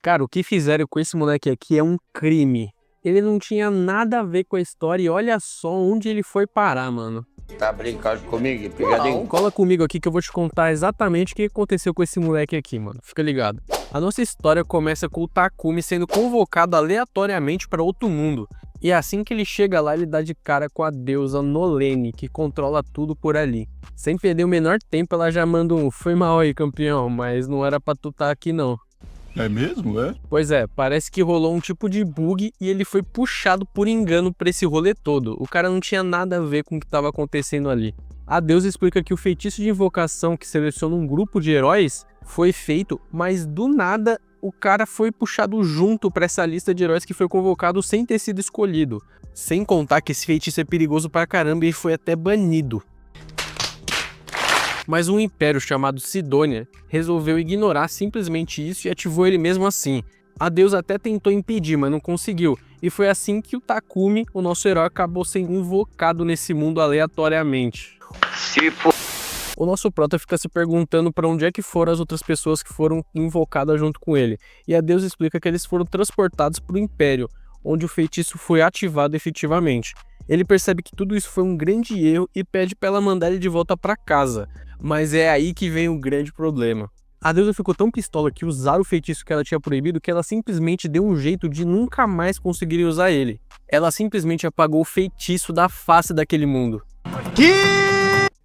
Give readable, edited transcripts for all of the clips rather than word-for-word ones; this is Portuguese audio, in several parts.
Cara, o que fizeram com esse moleque aqui é um crime. Ele não tinha nada a ver com a história e olha só onde ele foi parar, mano. Tá brincando comigo, pegadinho? Cola comigo aqui que eu vou te contar exatamente o que aconteceu com esse moleque aqui, mano. Fica ligado. A nossa história começa com o Takumi sendo convocado aleatoriamente para outro mundo. E assim que ele chega lá, ele dá de cara com a deusa Nolene, que controla tudo por ali. Sem perder o menor tempo, ela já manda um "foi mal aí, campeão, mas não era pra tu tá aqui não". É mesmo, é? Pois é, parece que rolou um tipo de bug e ele foi puxado por engano pra esse rolê todo. O cara não tinha nada a ver com o que estava acontecendo ali. A deusa explica que o feitiço de invocação que seleciona um grupo de heróis foi feito, mas do nada o cara foi puxado junto pra essa lista de heróis que foi convocado sem ter sido escolhido. Sem contar que esse feitiço é perigoso pra caramba e foi até banido. Mas um império chamado Sidônia resolveu ignorar simplesmente isso e ativou ele mesmo assim. A deusa até tentou impedir, mas não conseguiu. E foi assim que o Takumi, o nosso herói, acabou sendo invocado nesse mundo aleatoriamente. O nosso prota fica se perguntando para onde é que foram as outras pessoas que foram invocadas junto com ele. E a deusa explica que eles foram transportados para o Império, onde o feitiço foi ativado efetivamente. Ele percebe que tudo isso foi um grande erro e pede para ela mandar ele de volta para casa. Mas é aí que vem o grande problema. A deusa ficou tão pistola que usaram o feitiço que ela tinha proibido que ela simplesmente deu um jeito de nunca mais conseguir usar ele. Ela simplesmente apagou o feitiço da face daquele mundo.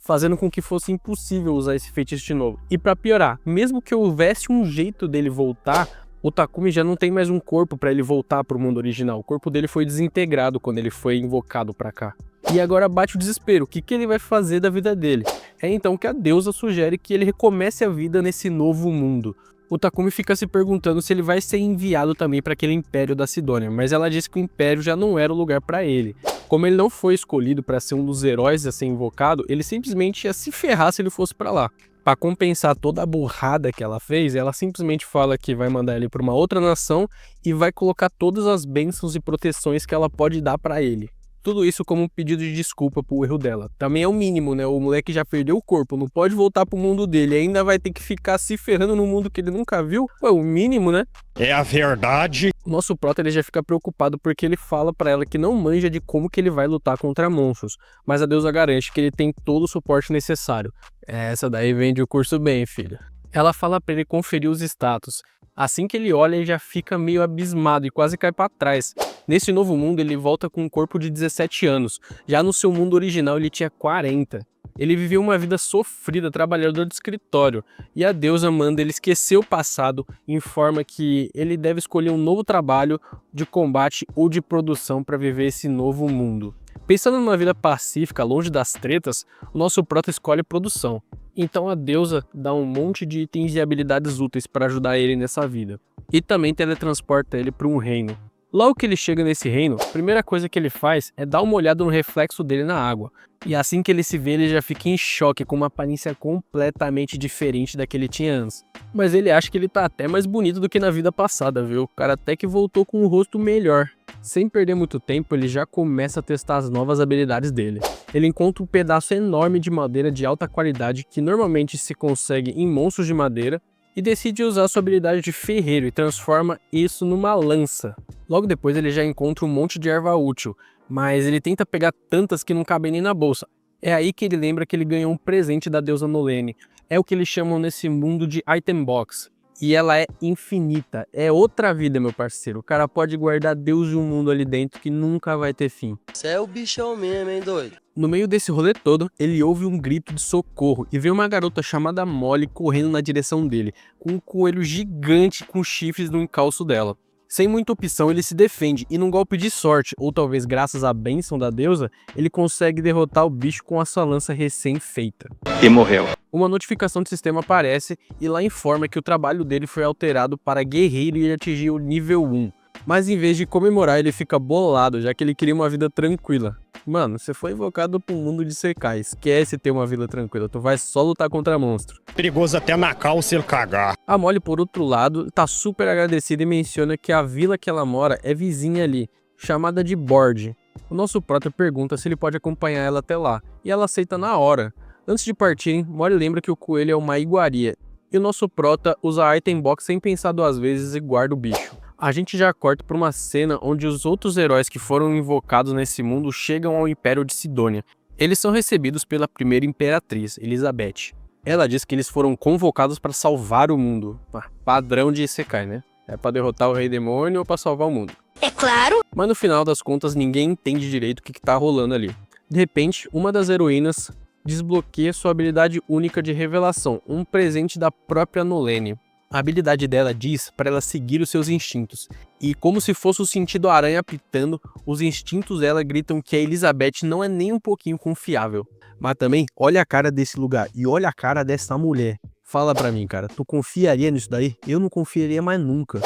Fazendo com que fosse impossível usar esse feitiço de novo. E pra piorar, mesmo que houvesse um jeito dele voltar, o Takumi já não tem mais um corpo pra ele voltar pro mundo original. O corpo dele foi desintegrado quando ele foi invocado pra cá. E agora bate o desespero. O que ele vai fazer da vida dele? É então que a deusa sugere que ele recomece a vida nesse novo mundo. O Takumi fica se perguntando se ele vai ser enviado também para aquele Império da Sidônia, mas ela disse que o Império já não era o lugar para ele. Como ele não foi escolhido para ser um dos heróis a ser invocado, ele simplesmente ia se ferrar se ele fosse para lá. Para compensar toda a burrada que ela fez, ela simplesmente fala que vai mandar ele para uma outra nação e vai colocar todas as bênçãos e proteções que ela pode dar para ele. Tudo isso como um pedido de desculpa pro erro dela. Também é o mínimo, né? O moleque já perdeu o corpo, não pode voltar pro mundo dele, ainda vai ter que ficar se ferrando no mundo que ele nunca viu. Pô, o mínimo, né? É a verdade. O nosso prota ele já fica preocupado porque ele fala pra ela que não manja de como que ele vai lutar contra monstros, mas a deusa garante que ele tem todo o suporte necessário. Essa daí vende o curso bem, filho. Ela fala pra ele conferir os status. Assim que ele olha, ele já fica meio abismado e quase cai pra trás. Nesse novo mundo, ele volta com um corpo de 17 anos. Já no seu mundo original, ele tinha 40. Ele viveu uma vida sofrida, trabalhador de escritório. E a deusa manda ele esquecer o passado e informa que ele deve escolher um novo trabalho de combate ou de produção para viver esse novo mundo. Pensando numa vida pacífica, longe das tretas, o nosso prota escolhe produção. Então a deusa dá um monte de itens e habilidades úteis para ajudar ele nessa vida. E também teletransporta ele para um reino. Logo que ele chega nesse reino, a primeira coisa que ele faz é dar uma olhada no reflexo dele na água. E assim que ele se vê, ele já fica em choque com uma aparência completamente diferente da que ele tinha antes. Mas ele acha que ele tá até mais bonito do que na vida passada, viu? O cara até que voltou com um rosto melhor. Sem perder muito tempo, ele já começa a testar as novas habilidades dele. Ele encontra um pedaço enorme de madeira de alta qualidade que normalmente se consegue em monstros de madeira e decide usar sua habilidade de ferreiro e transforma isso numa lança. Logo depois ele já encontra um monte de erva útil, mas ele tenta pegar tantas que não cabem nem na bolsa. É aí que ele lembra que ele ganhou um presente da deusa Nolene. É o que eles chamam nesse mundo de Item Box. E ela é infinita, é outra vida, meu parceiro. O cara pode guardar Deus e o mundo ali dentro que nunca vai ter fim. Você é o bichão mesmo, hein, doido? No meio desse rolê todo, ele ouve um grito de socorro e vê uma garota chamada Molly correndo na direção dele, com um coelho gigante com chifres no encalço dela. Sem muita opção, ele se defende e num golpe de sorte, ou talvez graças à bênção da deusa, ele consegue derrotar o bicho com a sua lança recém-feita. E morreu. Uma notificação do sistema aparece e lá informa que o trabalho dele foi alterado para guerreiro e ele atingiu o nível 1. Mas em vez de comemorar, ele fica bolado, já que ele queria uma vida tranquila. Mano, você foi invocado para um mundo de secar, esquece ter uma vida tranquila, tu vai só lutar contra monstro. Perigoso até na calça ele cagar. A Molly, por outro lado, tá super agradecida e menciona que a vila que ela mora é vizinha ali, chamada de Borde. O nosso prota pergunta se ele pode acompanhar ela até lá, e ela aceita na hora. Antes de partirem, Molly lembra que o coelho é uma iguaria, E o nosso prota usa a item box sem pensar duas vezes e guarda o bicho. A gente já corta para uma cena onde os outros heróis que foram invocados nesse mundo chegam ao Império de Sidônia. Eles são recebidos pela primeira imperatriz, Elizabeth. Ela diz que eles foram convocados para salvar o mundo. Padrão de Isekai, né? É para derrotar o Rei Demônio ou para salvar o mundo. É claro! Mas no final das contas ninguém entende direito o que tá rolando ali. De repente, uma das heroínas desbloqueia sua habilidade única de revelação, um presente da própria Nolene. A habilidade dela diz para ela seguir os seus instintos, e como se fosse o sentido aranha apitando, os instintos dela gritam que a Elizabeth não é nem um pouquinho confiável. Mas também, olha a cara desse lugar e olha a cara dessa mulher. Fala pra mim, cara, tu confiaria nisso daí? Eu não confiaria mais nunca.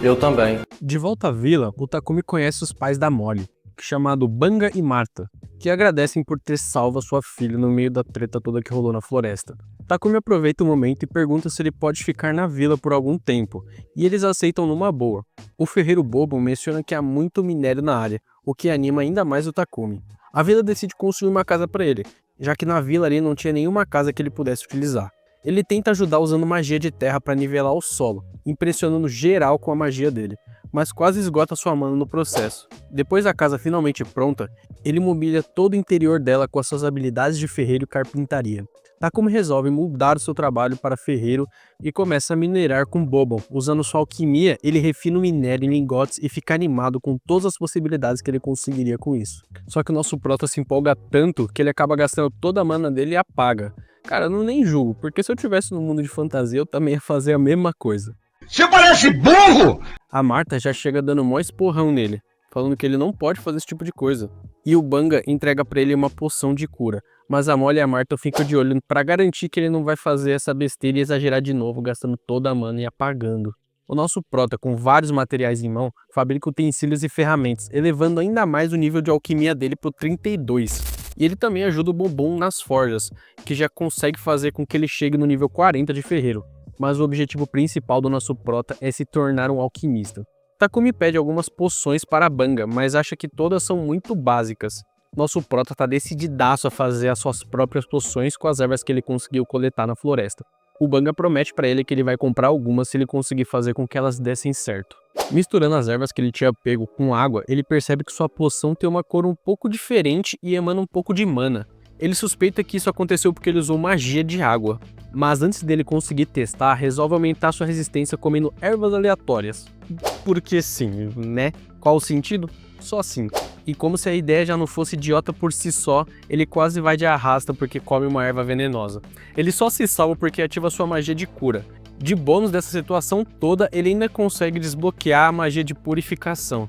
Eu também. De volta à vila, o Takumi conhece os pais da Molly, chamado Banga e Marta, que agradecem por ter salvo a sua filha no meio da treta toda que rolou na floresta. Takumi aproveita o momento e pergunta se ele pode ficar na vila por algum tempo, e eles aceitam numa boa. O ferreiro bobo menciona que há muito minério na área, o que anima ainda mais o Takumi. A vila decide construir uma casa para ele, já que na vila ali não tinha nenhuma casa que ele pudesse utilizar. Ele tenta ajudar usando magia de terra para nivelar o solo, impressionando geral com a magia dele, mas quase esgota sua mana no processo. Depois da casa finalmente pronta, ele mobília todo o interior dela com as suas habilidades de ferreiro e carpintaria. Takumi resolve mudar o seu trabalho para ferreiro e começa a minerar com Bobon. Usando sua alquimia, ele refina o minério em lingotes e fica animado com todas as possibilidades que ele conseguiria com isso. Só que o nosso prota se empolga tanto que ele acaba gastando toda a mana dele e apaga. Cara, eu não nem julgo, porque se eu tivesse no mundo de fantasia, eu também ia fazer a mesma coisa. Você parece burro! A Marta já chega dando mó esporrão nele, falando que ele não pode fazer esse tipo de coisa. E o Banga entrega pra ele uma poção de cura, mas a Molly e a Marta ficam de olho pra garantir que ele não vai fazer essa besteira e exagerar de novo, gastando toda a mana e apagando. O nosso prota, com vários materiais em mão, fabrica utensílios e ferramentas, elevando ainda mais o nível de alquimia dele pro 32. E ele também ajuda o Bobon nas forjas, que já consegue fazer com que ele chegue no nível 40 de ferreiro. Mas o objetivo principal do nosso prota é se tornar um alquimista. Takumi pede algumas poções para a Banga, mas acha que todas são muito básicas. Nosso prota tá decididaço a fazer as suas próprias poções com as ervas que ele conseguiu coletar na floresta. O Banga promete para ele que ele vai comprar algumas se ele conseguir fazer com que elas dessem certo. Misturando as ervas que ele tinha pego com água, ele percebe que sua poção tem uma cor um pouco diferente e emana um pouco de mana. Ele suspeita que isso aconteceu porque ele usou magia de água, mas antes dele conseguir testar, resolve aumentar sua resistência comendo ervas aleatórias. Porque sim, né? Qual o sentido? Só assim. E como se a ideia já não fosse idiota por si só, ele quase vai de arrasta porque come uma erva venenosa. Ele só se salva porque ativa sua magia de cura. De bônus dessa situação toda, ele ainda consegue desbloquear a magia de purificação.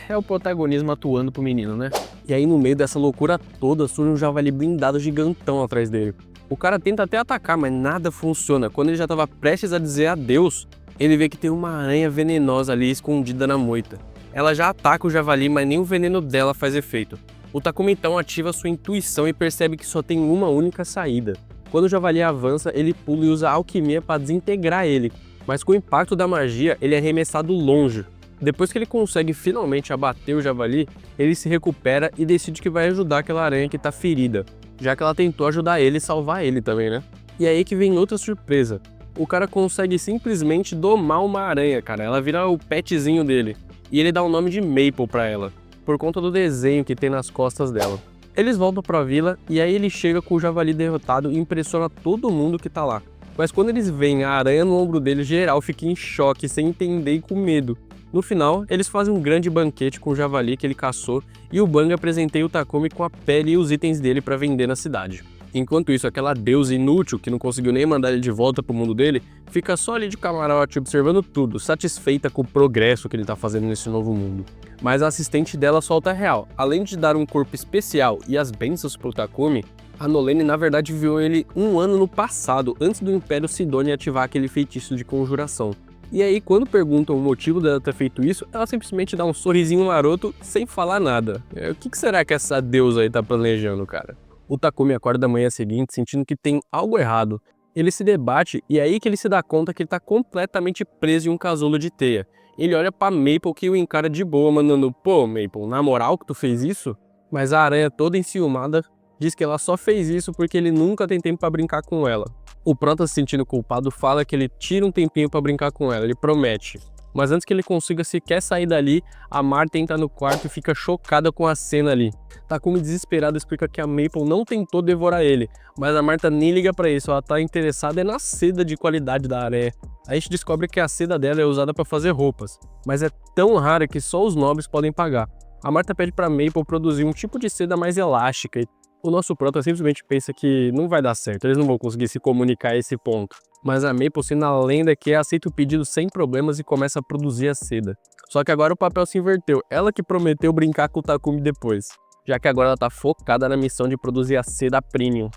É o protagonismo atuando pro menino, né? E aí no meio dessa loucura toda, surge um javali blindado gigantão atrás dele. O cara tenta até atacar, mas nada funciona. Quando ele já estava prestes a dizer adeus, ele vê que tem uma aranha venenosa ali escondida na moita. Ela já ataca o javali, mas nem o veneno dela faz efeito. O Takumi então ativa sua intuição e percebe que só tem uma única saída. Quando o javali avança, ele pula e usa a alquimia para desintegrar ele, mas com o impacto da magia, ele é arremessado longe. Depois que ele consegue finalmente abater o javali, ele se recupera e decide que vai ajudar aquela aranha que tá ferida, já que ela tentou ajudar ele e salvar ele também, né? E aí que vem outra surpresa. O cara consegue simplesmente domar uma aranha, cara. Ela vira o petzinho dele. E ele dá o nome de Maple pra ela, por conta do desenho que tem nas costas dela. Eles voltam pra vila e aí ele chega com o javali derrotado e impressiona todo mundo que tá lá. Mas quando eles veem a aranha no ombro dele, geral fica em choque, sem entender e com medo. No final, eles fazem um grande banquete com o javali que ele caçou e o Banga presenteia o Takumi com a pele e os itens dele para vender na cidade. Enquanto isso, aquela deusa inútil que não conseguiu nem mandar ele de volta pro mundo dele, fica só ali de camarote observando tudo, satisfeita com o progresso que ele tá fazendo nesse novo mundo. Mas a assistente dela solta a real. Além de dar um corpo especial e as bênçãos pro Takumi, a Nolene na verdade viu ele um ano no passado, antes do Império Sidônia ativar aquele feitiço de conjuração. E aí, quando perguntam o motivo dela ter feito isso, ela simplesmente dá um sorrisinho maroto sem falar nada. O que será que essa deusa aí tá planejando, cara? O Takumi acorda da manhã seguinte sentindo que tem algo errado. Ele se debate e é aí que ele se dá conta que ele tá completamente preso em um casulo de teia. Ele olha pra Maple que o encara de boa, mandando: "Pô, Maple, na moral que tu fez isso?" Mas a aranha toda enciumada diz que ela só fez isso porque ele nunca tem tempo pra brincar com ela. O Prota, se sentindo culpado, fala que ele tira um tempinho pra brincar com ela, ele promete. Mas antes que ele consiga sequer sair dali, a Marta entra no quarto e fica chocada com a cena ali. Takumi, desesperado, explica que a Maple não tentou devorar ele, mas a Marta nem liga pra isso, ela tá interessada na seda de qualidade da aranha. A gente descobre que a seda dela é usada pra fazer roupas, mas é tão rara que só os nobres podem pagar. A Marta pede pra Maple produzir um tipo de seda mais elástica e o nosso Prota simplesmente pensa que não vai dar certo, eles não vão conseguir se comunicar a esse ponto. Mas a Maple, sendo a lenda que é, aceita o pedido sem problemas e começa a produzir a seda. Só que agora o papel se inverteu, ela que prometeu brincar com o Takumi depois, já que agora ela tá focada na missão de produzir a seda premium.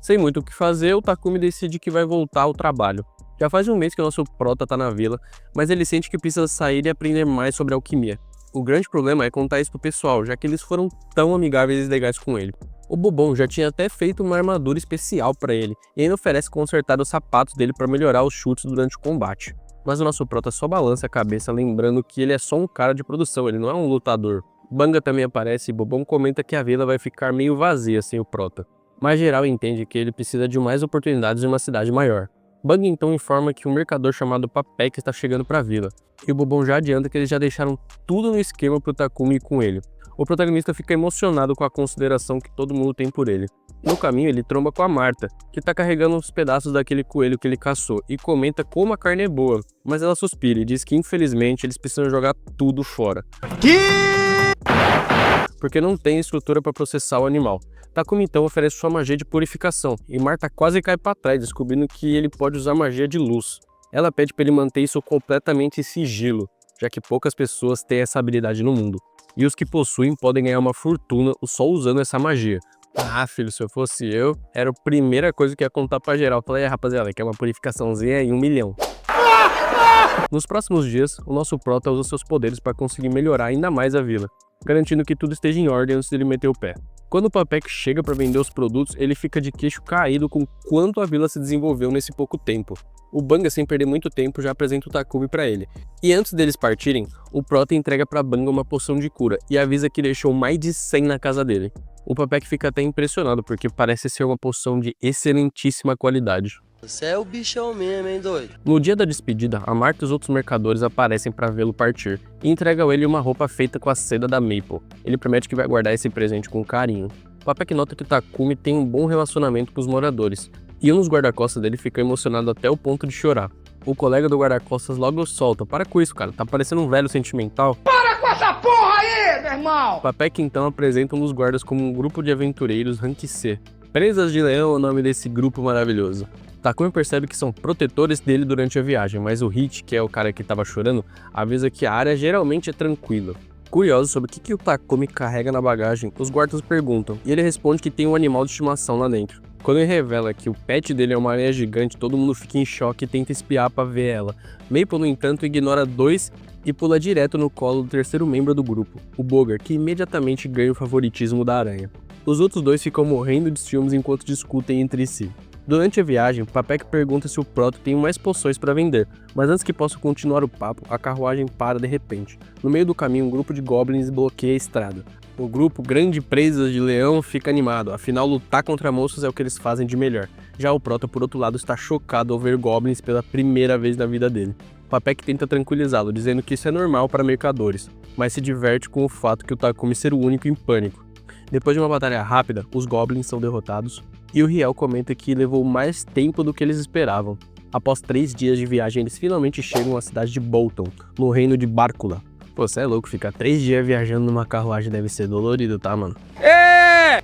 Sem muito o que fazer, o Takumi decide que vai voltar ao trabalho. Já faz um mês que o nosso Prota tá na vila, mas ele sente que precisa sair e aprender mais sobre alquimia. O grande problema é contar isso pro pessoal, já que eles foram tão amigáveis e legais com ele. O Bobão já tinha até feito uma armadura especial para ele, e ainda oferece consertar os sapatos dele para melhorar os chutes durante o combate. Mas o nosso Prota só balança a cabeça lembrando que ele é só um cara de produção, ele não é um lutador. Banga também aparece e Bobão comenta que a vila vai ficar meio vazia sem o Prota. Mas geral entende que ele precisa de mais oportunidades em uma cidade maior. Bang então informa que um mercador chamado Papek está chegando para a vila, e o Bobão já adianta que eles já deixaram tudo no esquema pro Takumi ir com ele. O protagonista fica emocionado com a consideração que todo mundo tem por ele. No caminho ele tromba com a Marta, que tá carregando uns pedaços daquele coelho que ele caçou, e comenta como a carne é boa, mas ela suspira e diz que infelizmente eles precisam jogar tudo fora. Porque não tem estrutura para processar o animal. Takumi então oferece sua magia de purificação, e Marta quase cai para trás, descobrindo que ele pode usar magia de luz. Ela pede para ele manter isso completamente em sigilo, já que poucas pessoas têm essa habilidade no mundo. E os que possuem podem ganhar uma fortuna só usando essa magia. Ah, filho, se eu fosse eu, era a primeira coisa que ia contar pra geral. Falei, rapaziada, quer uma purificaçãozinha em 1 milhão. Nos próximos dias, o nosso Prota usa seus poderes para conseguir melhorar ainda mais a vila, garantindo que tudo esteja em ordem antes dele meter o pé. Quando o Papek chega para vender os produtos, ele fica de queixo caído com quanto a vila se desenvolveu nesse pouco tempo. O Banga, sem perder muito tempo, já apresenta o Takumi para ele. E antes deles partirem, o Prota entrega para Banga uma poção de cura e avisa que deixou mais de 100 na casa dele. O Papek fica até impressionado porque parece ser uma poção de excelentíssima qualidade. Você é o bichão mesmo, hein, doido? No dia da despedida, a Marta e os outros mercadores aparecem para vê-lo partir e entregam a ele uma roupa feita com a seda da Maple. Ele promete que vai guardar esse presente com carinho. O Papek nota que o Takumi tem um bom relacionamento com os moradores, e um dos guarda-costas dele fica emocionado até o ponto de chorar. O colega do guarda-costas logo solta: para com isso, cara, tá parecendo um velho sentimental. Para com essa porra aí, meu irmão! O Papek então apresenta um dos guardas como um grupo de aventureiros Rank C. Presas de Leão é o nome desse grupo maravilhoso. Takumi percebe que são protetores dele durante a viagem, mas o Hit, que é o cara que estava chorando, avisa que a área geralmente é tranquila. Curioso sobre o que o Takumi carrega na bagagem, os guardas perguntam, e ele responde que tem um animal de estimação lá dentro. Quando ele revela que o pet dele é uma aranha gigante, todo mundo fica em choque e tenta espiar para ver ela. Maple, no entanto, ignora dois e pula direto no colo do terceiro membro do grupo, o Bogar, que imediatamente ganha o favoritismo da aranha. Os outros dois ficam morrendo de ciúmes enquanto discutem entre si. Durante a viagem, Papek pergunta se o Prota tem mais poções para vender, mas antes que possa continuar o papo, a carruagem para de repente. No meio do caminho, um grupo de goblins bloqueia a estrada. O grupo Grande Presas de Leão fica animado, afinal lutar contra monstros é o que eles fazem de melhor. Já o Prota, por outro lado, está chocado ao ver goblins pela primeira vez na vida dele. Papek tenta tranquilizá-lo, dizendo que isso é normal para mercadores, mas se diverte com o fato que o Takumi ser o único em pânico. Depois de uma batalha rápida, os goblins são derrotados, e o Riel comenta que levou mais tempo do que eles esperavam. Após 3 dias de viagem, eles finalmente chegam à cidade de Bolton, no reino de Bárcula. Pô, cê é louco, ficar 3 dias viajando numa carruagem deve ser dolorido, tá, mano?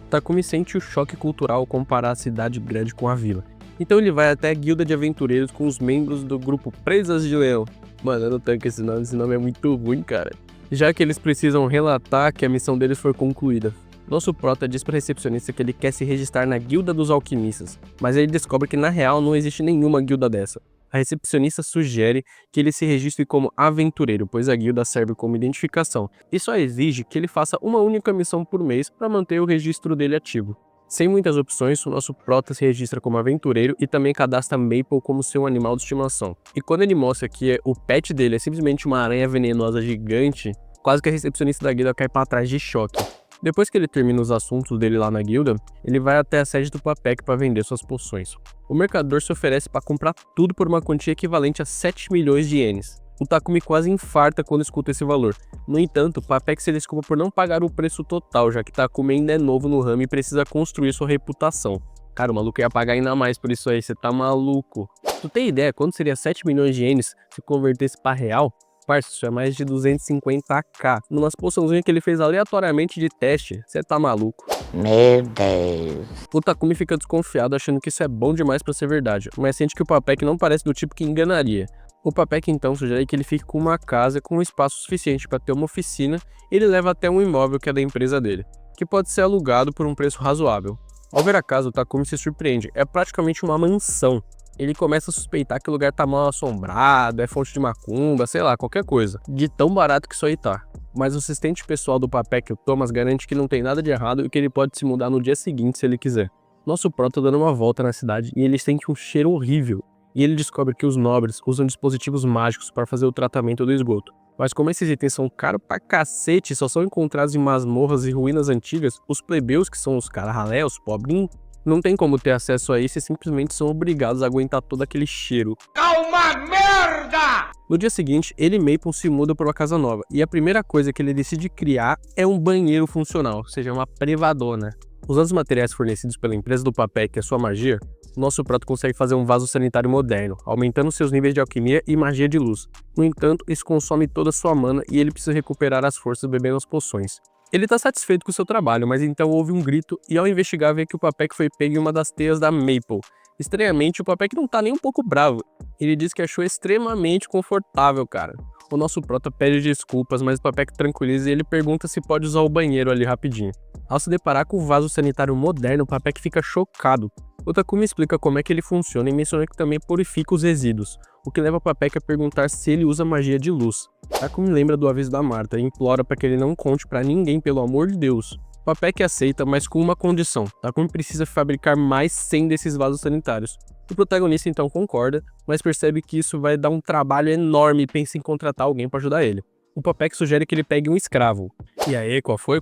Takumi sente o choque cultural ao comparar a cidade grande com a vila. Então ele vai até a guilda de aventureiros com os membros do grupo Presas de Leão. Mano, eu não tanco esse nome é muito ruim, cara. Já que eles precisam relatar que a missão deles foi concluída. Nosso Prota diz para a recepcionista que ele quer se registrar na Guilda dos Alquimistas, mas ele descobre que na real não existe nenhuma guilda dessa. A recepcionista sugere que ele se registre como aventureiro, pois a guilda serve como identificação, e só exige que ele faça uma única missão por mês para manter o registro dele ativo. Sem muitas opções, o nosso Prota se registra como aventureiro e também cadastra Maple como seu animal de estimação. E quando ele mostra que o pet dele é simplesmente uma aranha venenosa gigante, quase que a recepcionista da guilda cai para trás de choque. Depois que ele termina os assuntos dele lá na guilda, ele vai até a sede do Papek para vender suas poções. O mercador se oferece para comprar tudo por uma quantia equivalente a 7 milhões de ienes. O Takumi quase infarta quando escuta esse valor. No entanto, Papek se desculpa por não pagar o preço total, já que Takumi ainda é novo no ramo e precisa construir sua reputação. Cara, o maluco ia pagar ainda mais por isso aí, você tá maluco. Tu tem ideia quanto seria 7 milhões de ienes se convertesse para real? Parça, isso é mais de 250k. Numas poçãozinhas que ele fez aleatoriamente de teste, você tá maluco. Meu Deus. O Takumi fica desconfiado achando que isso é bom demais pra ser verdade, mas sente que o Papek não parece do tipo que enganaria. O Papek então sugere que ele fique com uma casa com espaço suficiente para ter uma oficina e ele leva até um imóvel que é da empresa dele, que pode ser alugado por um preço razoável. Ao ver a casa, o Takumi se surpreende, é praticamente uma mansão. Ele começa a suspeitar que o lugar tá mal assombrado, é fonte de macumba, sei lá, qualquer coisa, de tão barato que isso aí tá. Mas o assistente pessoal do Papek, o Thomas, garante que não tem nada de errado e que ele pode se mudar no dia seguinte se ele quiser. Nosso prota tá dando uma volta na cidade e ele sente um cheiro horrível. E ele descobre que os nobres usam dispositivos mágicos para fazer o tratamento do esgoto. Mas como esses itens são caros pra cacete e só são encontrados em masmorras e ruínas antigas, os plebeus, que são os caras ralé, os pobrinhos, não tem como ter acesso a isso e simplesmente são obrigados a aguentar todo aquele cheiro. É uma merda! No dia seguinte, ele e Maple se mudam para uma casa nova, e a primeira coisa que ele decide criar é um banheiro funcional, ou seja, uma privadona. Usando os materiais fornecidos pela empresa do Papek e a sua magia, nosso prato consegue fazer um vaso sanitário moderno, aumentando seus níveis de alquimia e magia de luz. No entanto, isso consome toda a sua mana e ele precisa recuperar as forças bebendo as poções. Ele tá satisfeito com o seu trabalho, mas então ouve um grito e ao investigar vê que o Papek foi pego em uma das teias da Maple. Estranhamente, o Papek não tá nem um pouco bravo. Ele diz que achou extremamente confortável, cara. O nosso prota pede desculpas, mas o Papek tranquiliza e ele pergunta se pode usar o banheiro ali rapidinho. Ao se deparar com o vaso sanitário moderno, o Papek fica chocado. O Takumi explica como é que ele funciona e menciona que também purifica os resíduos, o que leva o Papek a perguntar se ele usa magia de luz. Takumi lembra do aviso da Marta e implora para que ele não conte para ninguém, pelo amor de Deus. O Papek aceita, mas com uma condição: Takumi precisa fabricar mais 100 desses vasos sanitários. O protagonista então concorda, mas percebe que isso vai dar um trabalho enorme e pensa em contratar alguém para ajudar ele. O Papek sugere que ele pegue um escravo. E aí, qual foi?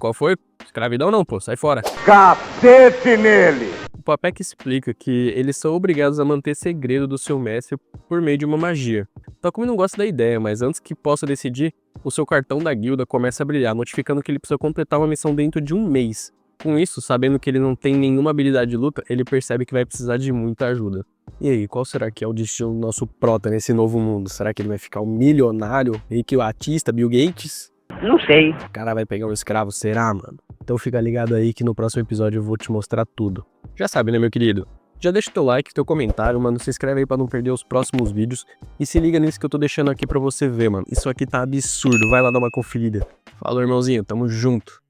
Escravidão não, pô, sai fora. Cacete nele! O Papek explica que eles são obrigados a manter segredo do seu mestre por meio de uma magia. Takumi não gosta da ideia, mas antes que possa decidir, o seu cartão da guilda começa a brilhar, notificando que ele precisa completar uma missão dentro de um mês. Com isso, sabendo que ele não tem nenhuma habilidade de luta, ele percebe que vai precisar de muita ajuda. E aí, qual será que é o destino do nosso prota nesse novo mundo? Será que ele vai ficar um milionário, meio que o artista Bill Gates? Não sei. O cara vai pegar um escravo, será, mano? Então fica ligado aí que no próximo episódio eu vou te mostrar tudo. Já sabe, né, meu querido? Já deixa o teu like, teu comentário, mano, se inscreve aí pra não perder os próximos vídeos e se liga nisso que eu tô deixando aqui pra você ver, mano. Isso aqui tá absurdo, vai lá dar uma conferida. Falou, irmãozinho, tamo junto.